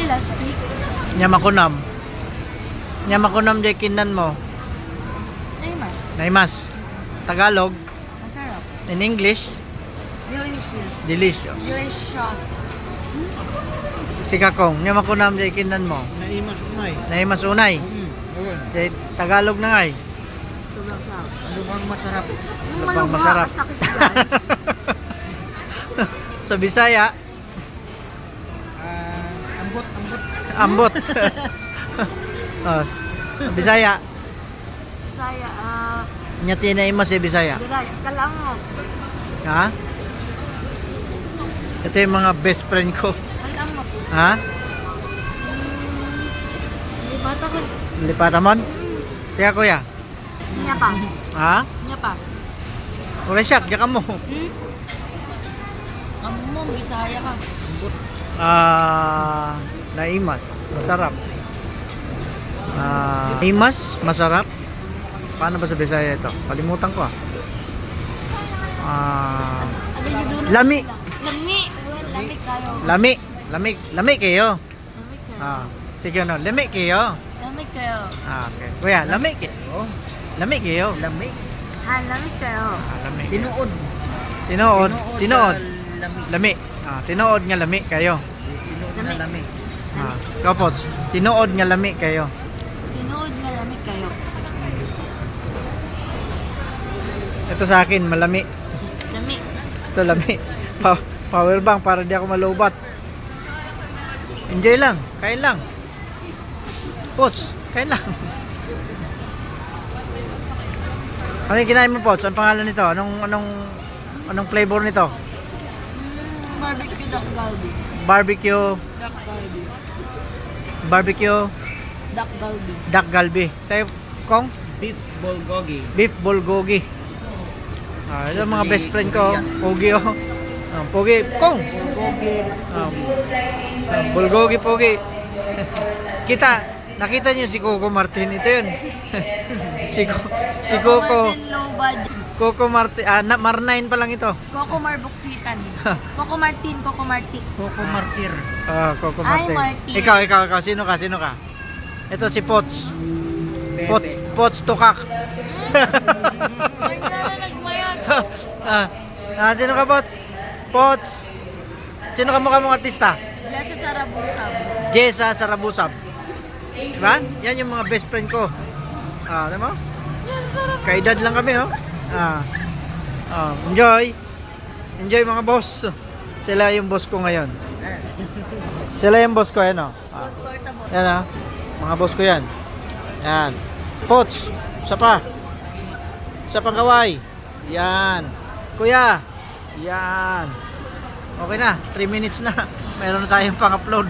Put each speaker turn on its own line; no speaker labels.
last week.
Nyamakunam. Nyamakunam di kinan mo.
Naimas.
Naimas. Tagalog.
Masarap.
In English.
Delicious.
Delicious.
Delicious.
Si Kakong. Nyamakunam di kinan mo.
Naimas unay.
Naimas unay.
Yun.
Di Tagalog na ngay.
Sobrang sarap.
Ano bang masarap?
Yung
Sobrang
maluba,
masarap.
sakit guys.
Sa Bisaya,
Ambot.
ambot. Oh, sa Bisaya,
Saya,
nyati na ima si Bisaya.
Biray, kalang mo.
Ha? Ito yung mga best friend ko.
Kalang mo.
Ha?
Hindi bata ko.
Lipatamon? Kaya kuya.
Niya pa.
Ha?
Niya pa.
Wala siya, kaya mo.
Ang mo, Bisaya ka.
Naimas, masarap. Naimas, masarap. Paano ba sa Bisaya ito? Kalimutan ko Lami.
Lami. Lami kayo.
Lami kayo.
Lami kayo.
Sige no, lami kayo.
Lami kayo.
Okay. Kuya, lami kayo. Lami kayo.
Lami.
Ha, lami kayo.
Lami.
Tinuod.
Tinood.
Lami.
Lami. Tinood nga lami kayo.
Tinuod na lami.
Kapos, tinood nga lami kayo.
Tinood nga lami kayo.
Ito sa akin, malami.
Lami.
Ito lami. Power bank para di ako malubat. Enjoy lang, kain lang. Pots, kain lang. Ano yung kinain mo, Pots? Anong pangalan nito? Anong flavor nito?
Barbecue duck galbi.
Barbecue,
Duck galbi.
barbecue,
Duck galbi.
duck galbi. Sa'yo, Kong?
Beef bulgogi.
Beef bulgogi. Ito mga best friend ko. Pogi, oh. Pogi, Kong.
Bulgogi.
Bulgogi, pogi. Nakita niyo si Coco Martin. Ito yun. si Coco.
Martin low budget.
Coco Martin. Marnine pa lang ito.
Coco Marbuksitan. Coco Martin.
Coco Martir.
Coco
Ay,
Martin.
Martin.
Ikaw. Sino ka? Ito si Pots. Pots Tukak.
Ay, na nagmayat.
Sino ka, Pots? Pots. Sino ka mukha mong artista?
Jessa Sarabusab.
Jessa Sarabusab. Diba? Yan yung mga best friend ko. Alam mo? Kaedad lang kami, oh. Enjoy. Enjoy mga boss. Sila yung boss ko ngayon. Sila yung boss ko, yan, oh.
Portable.
Yan, oh. Mga boss ko yan. Yan. Pots. Isa pa. Isa pang kaway. Yan. Kuya. Yan. Okay na. 3 minutes na. Meron na tayong pang-upload.